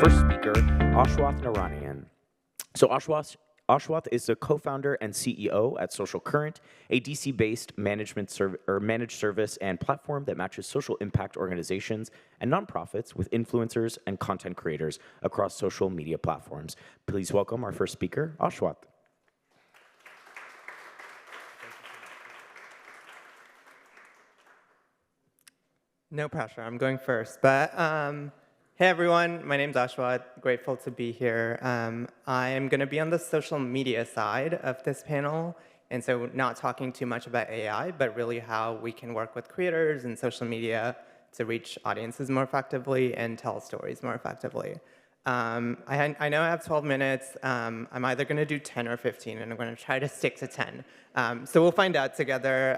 first speaker, Ashwath Narayan. So Ashwath is the co-founder and CEO at Social Current, a DC-based managed service and platform that matches social impact organizations and nonprofits with influencers and content creators across social media platforms. Please welcome our first speaker, Ashwath. No pressure, I'm going first. But hey everyone, my name's Ashwath, grateful to be here. I am gonna be on the social media side of this panel, and so not talking too much about AI, but really how we can work with creators and social media to reach audiences more effectively and tell stories more effectively. I know I have 12 minutes. I'm either gonna do 10 or 15, and I'm gonna try to stick to 10. So we'll find out together.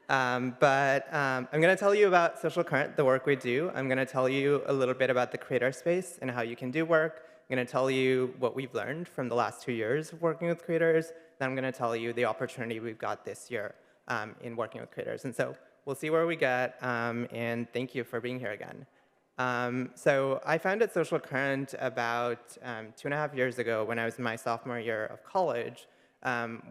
I'm going to tell you about Social Current, the work we do. I'm going to tell you a little bit about the creator space and how you can do work. I'm going to tell you what we've learned from the last 2 years of working with creators. Then I'm going to tell you the opportunity we've got this year in working with creators. And so we'll see where we get, and thank you for being here again. So I founded Social Current about 2.5 years ago when I was in my sophomore year of college.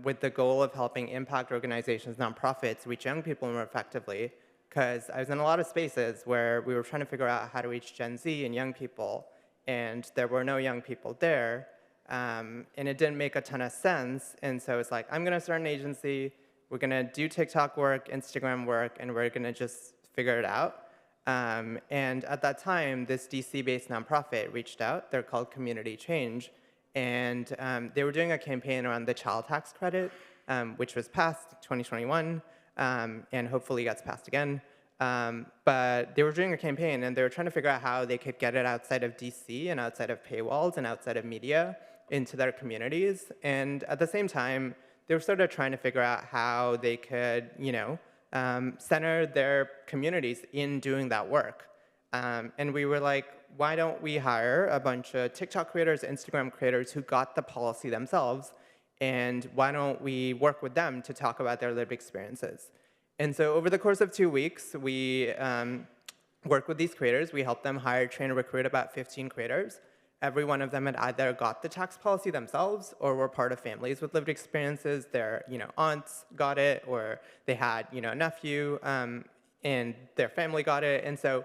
With the goal of helping impact organizations, nonprofits, reach young people more effectively, because I was in a lot of spaces where we were trying to figure out how to reach Gen Z and young people, and there were no young people there, and it didn't make a ton of sense, and so it's like, I'm going to start an agency, we're going to do TikTok work, Instagram work, and we're going to just figure it out. And at that time, this DC-based nonprofit reached out. They're called Community Change. And they were doing a campaign around the child tax credit, which was passed 2021, and hopefully gets passed again. But they were doing a campaign, and they were trying to figure out how they could get it outside of DC and outside of paywalls and outside of media into their communities. And at the same time, they were sort of trying to figure out how they could, center their communities in doing that work. And we were like, why don't we hire a bunch of TikTok creators, Instagram creators who got the policy themselves, and why don't we work with them to talk about their lived experiences? And so over the course of 2 weeks, we worked with these creators. We helped them hire, train, and recruit about 15 creators. Every one of them had either got the tax policy themselves or were part of families with lived experiences. Their aunts got it, or they had a nephew, and their family got it. And so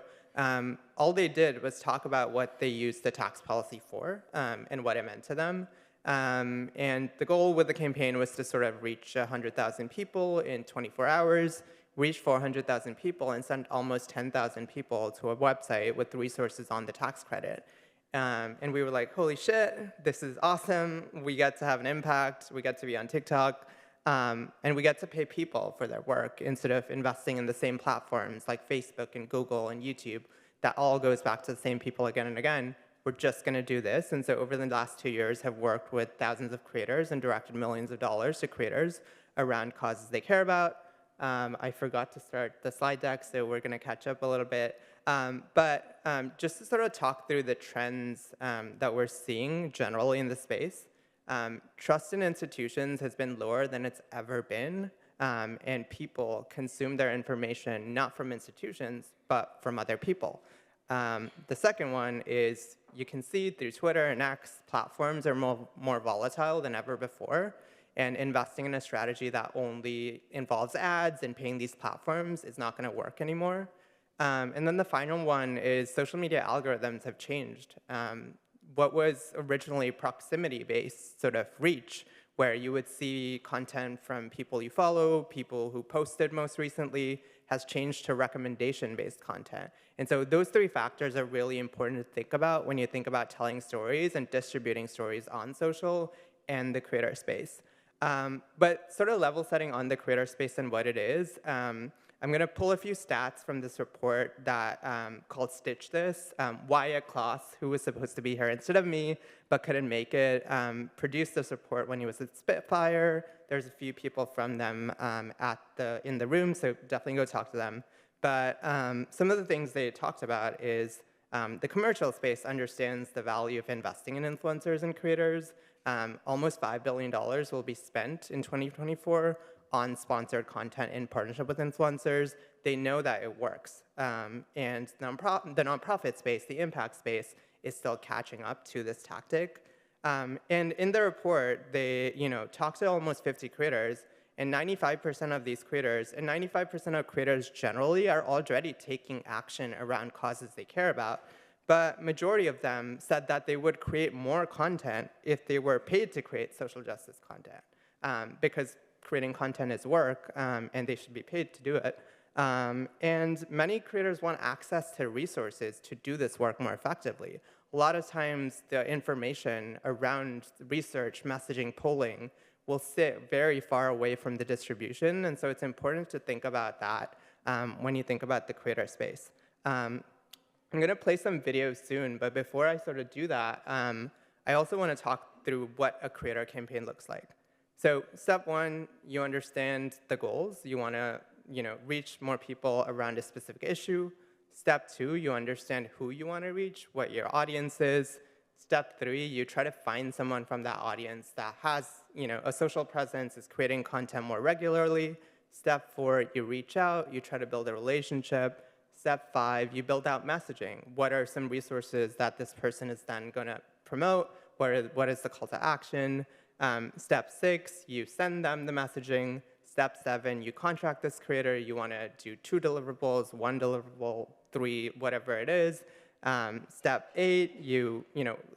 all they did was talk about what they used the tax policy for and what it meant to them. And the goal with the campaign was to sort of reach 100,000 people in 24 hours, reach 400,000 people, and send almost 10,000 people to a website with resources on the tax credit. And we were like, holy shit, this is awesome. We get to have an impact. We get to be on TikTok. And we get to pay people for their work instead of investing in the same platforms like Facebook and Google and YouTube. That all goes back to the same people again and again. We're just going to do this. And so over the last 2 years, have worked with thousands of creators and directed millions of dollars to creators around causes they care about. I forgot to start the slide deck, so we're going to catch up a little bit. But just to sort of talk through the trends that we're seeing generally in the space. Trust in institutions has been lower than it's ever been, and people consume their information not from institutions, but from other people. The second one is you can see through Twitter and X, platforms are more volatile than ever before, and investing in a strategy that only involves ads and paying these platforms is not going to work anymore. And then the final one is social media algorithms have changed. What was originally proximity-based sort of reach, where you would see content from people you follow, people who posted most recently, has changed to recommendation-based content. And so those three factors are really important to think about when you think about telling stories and distributing stories on social and the creator space. But sort of level setting on the creator space and what it is, I'm going to pull a few stats from this report that called Stitch This. Wyatt Kloss, who was supposed to be here instead of me, but couldn't make it, produced this report when he was at Spitfire. There's a few people from them in the room, so definitely go talk to them. But some of the things they talked about is the commercial space understands the value of investing in influencers and creators. Almost $5 billion will be spent in 2024 on sponsored content in partnership with influencers, they know that it works. And the nonprofit space, the impact space, is still catching up to this tactic. And in the report, they talked to almost 50 creators, and 95% of these creators, and 95% of creators generally, are already taking action around causes they care about. But majority of them said that they would create more content if they were paid to create social justice content, because creating content is work, and they should be paid to do it. And many creators want access to resources to do this work more effectively. A lot of times, the information around research, messaging, polling will sit very far away from the distribution, and so it's important to think about that when you think about the creator space. I'm going to play some videos soon, but before I sort of do that, I also want to talk through what a creator campaign looks like. So step one, you understand the goals. You want to reach more people around a specific issue. Step two, you understand who you want to reach, what your audience is. Step three, you try to find someone from that audience that has a social presence, is creating content more regularly. Step four, you reach out, you try to build a relationship. Step five, you build out messaging. What are some resources that this person is then going to promote? What is the call to action? Step six, you send them the messaging. Step seven, you contract this creator. You want to do 2 deliverables, 1 deliverable, 3, whatever it is. Step 8, you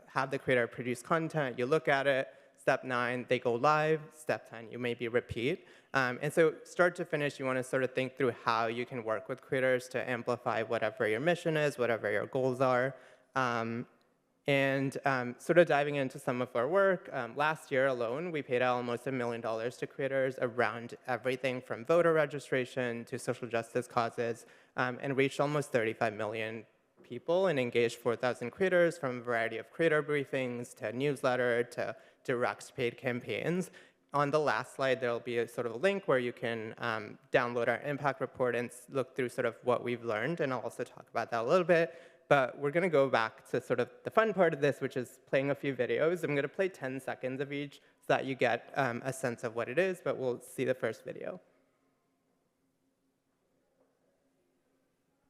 have the creator produce content. You look at it. Step 9, they go live. Step 10, you maybe repeat. And so start to finish, you want to sort of think through how you can work with creators to amplify whatever your mission is, whatever your goals are. Sort of diving into some of our work, last year alone, we paid out almost $1 million to creators around everything from voter registration to social justice causes, and reached almost 35 million people and engaged 4,000 creators from a variety of creator briefings to newsletter to direct paid campaigns. On the last slide, there will be a sort of a link where you can download our impact report and look through sort of what we've learned, and I'll also talk about that a little bit. But we're going to go back to sort of the fun part of this, which is playing a few videos. I'm going to play 10 seconds of each so that you get a sense of what it is, but we'll see the first video.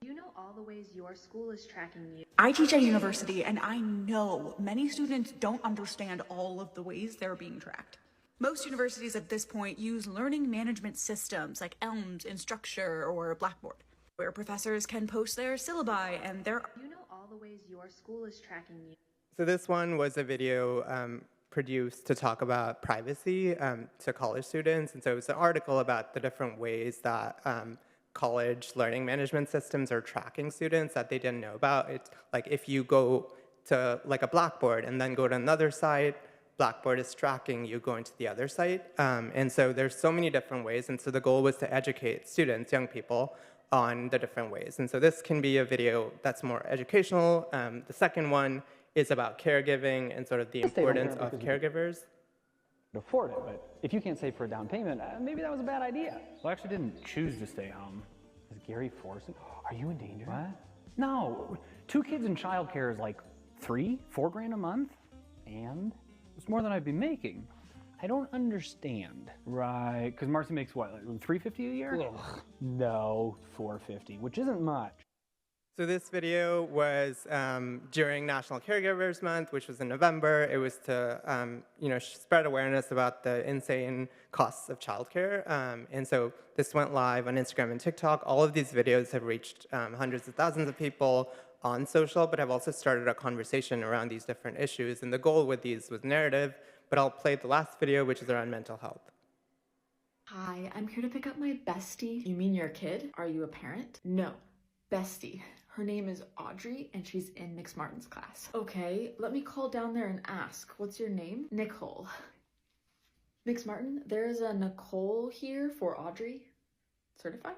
You know all the ways your school is tracking you. I teach at a university, and I know many students don't understand all of the ways they're being tracked. Most universities at this point use learning management systems like ELMS, Instructure, or Blackboard, where professors can post their syllabi and their... You know all the ways your school is tracking you. So this one was a video produced to talk about privacy to college students. And so it's an article about the different ways that college learning management systems are tracking students that they didn't know about. It's like if you go to like a Blackboard and then go to another site, Blackboard is tracking you going to the other site. And so there's so many different ways. And so the goal was to educate students, young people, on the different ways. And so this can be a video that's more educational. The second one is about caregiving and sort of the importance of caregivers. Afford it, but if you can't save for a down payment, maybe that was a bad idea. Well, I actually didn't choose to stay home. Is Gary forcing? Are you in danger? What? No, 2 kids in childcare is like $3-4 grand a month, And? it's more than I'd be making. I don't understand. Right, because Marcy makes what, like $350 a year? Ugh, no, $450, which isn't much. So this video was during National Caregivers Month, which was in November. It was to spread awareness about the insane costs of childcare. And so this went live on Instagram and TikTok. All of these videos have reached hundreds of thousands of people on social, but have also started a conversation around these different issues. And the goal with these was narrative, but I'll play the last video, which is around mental health. Hi, I'm here to pick up my bestie. You mean your kid? Are you a parent? No, bestie. Her name is Audrey, and she's in Nick Martin's class. Okay, let me call down there and ask. What's your name? Nicole. Nick Martin, there is a Nicole here for Audrey. Certified?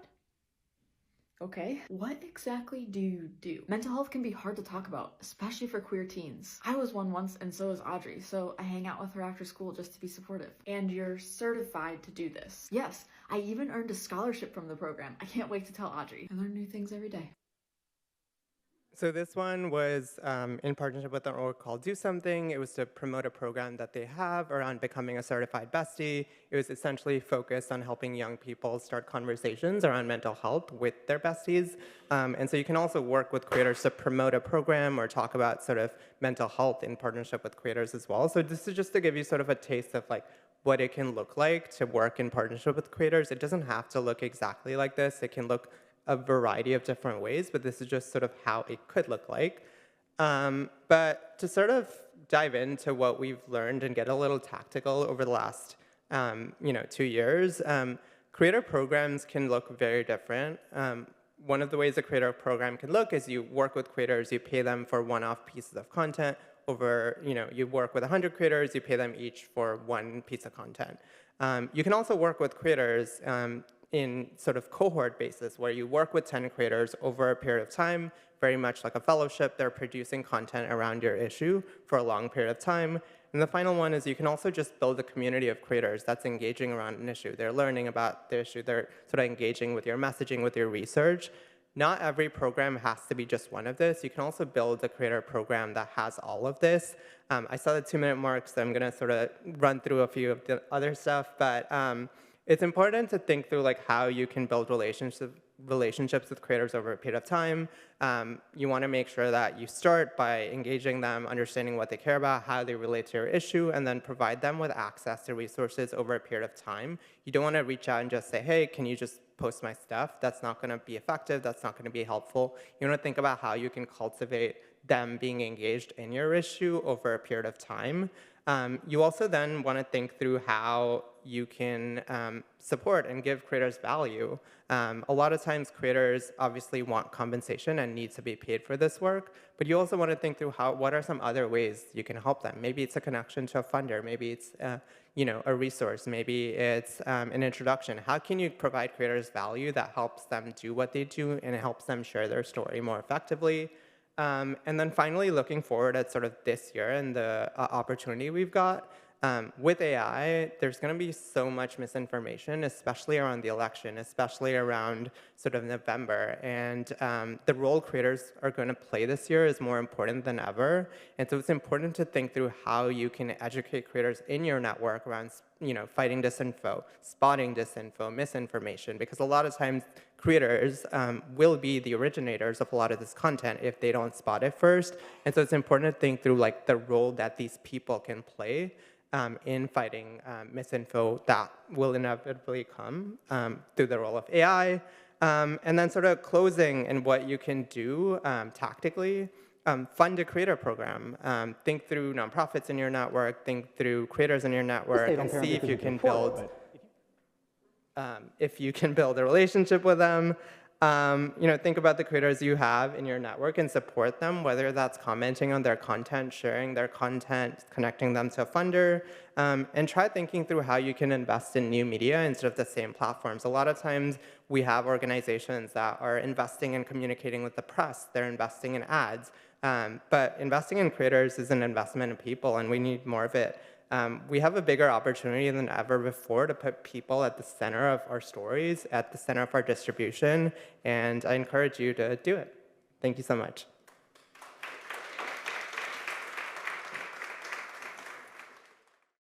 Okay. What exactly do you do? Mental health can be hard to talk about, especially for queer teens. I was one once, and so is Audrey, so I hang out with her after school just to be supportive. And you're certified to do this? Yes, I even earned a scholarship from the program. I can't wait to tell Audrey. I learn new things every day. So this one was in partnership with an org called Do Something. It was to promote a program that they have around becoming a certified bestie. It was essentially focused on helping young people start conversations around mental health with their besties. And so you can also work with creators to promote a program or talk about sort of mental health in partnership with creators as well. So this is just to give you sort of a taste of like what it can look like to work in partnership with creators. It doesn't have to look exactly like this. It can look a variety of different ways, but this is just sort of how it could look like. But to sort of dive into what we've learned and get a little tactical over the last 2 years, creator programs can look very different. One of the ways a creator program can look is you work with creators, you pay them for one-off pieces of content over, you work with 100 creators, you pay them each for one piece of content. You can also work with creators in sort of cohort basis, where you work with 10 creators over a period of time, very much like a fellowship. They're producing content around your issue for a long period of time. And the final one is you can also just build a community of creators that's engaging around an issue. They're learning about the issue. They're sort of engaging with your messaging, with your research. Not every program has to be just one of this. You can also build a creator program that has all of this. I saw the 2-minute mark, so I'm going to sort of run through a few of the other stuff. But it's important to think through like how you can build relationships with creators over a period of time. You want to make sure that you start by engaging them, understanding what they care about, how they relate to your issue, and then provide them with access to resources over a period of time. You don't want to reach out and just say, hey, can you just post my stuff? That's not going to be effective. That's not going to be helpful. You want to think about how you can cultivate them being engaged in your issue over a period of time. You also then want to think through how you can support and give creators value. A lot of times creators obviously want compensation and need to be paid for this work, but you also want to think through what are some other ways you can help them. Maybe it's a connection to a funder, maybe it's a resource, maybe it's an introduction. How can you provide creators value that helps them do what they do and it helps them share their story more effectively? And then finally, looking forward at sort of this year and the opportunity we've got, with AI, there's going to be so much misinformation, especially around the election, especially around sort of November. And the role creators are going to play this year is more important than ever. And so it's important to think through how you can educate creators in your network around fighting disinfo, spotting disinfo, misinformation, because a lot of times creators will be the originators of a lot of this content if they don't spot it first. And so it's important to think through like the role that these people can play in fighting misinfo that will inevitably come through the role of AI. And then sort of closing and what you can do tactically, fund a creator program. Think through nonprofits in your network, think through creators in your network, and see if you can build a relationship with them. Think about the creators you have in your network and support them, whether that's commenting on their content, sharing their content, connecting them to a funder, and try thinking through how you can invest in new media instead of the same platforms. A lot of times we have organizations that are investing in communicating with the press, they're investing in ads, but investing in creators is an investment in people, and we need more of it. We have a bigger opportunity than ever before to put people at the center of our stories, at the center of our distribution, and I encourage you to do it. Thank you so much.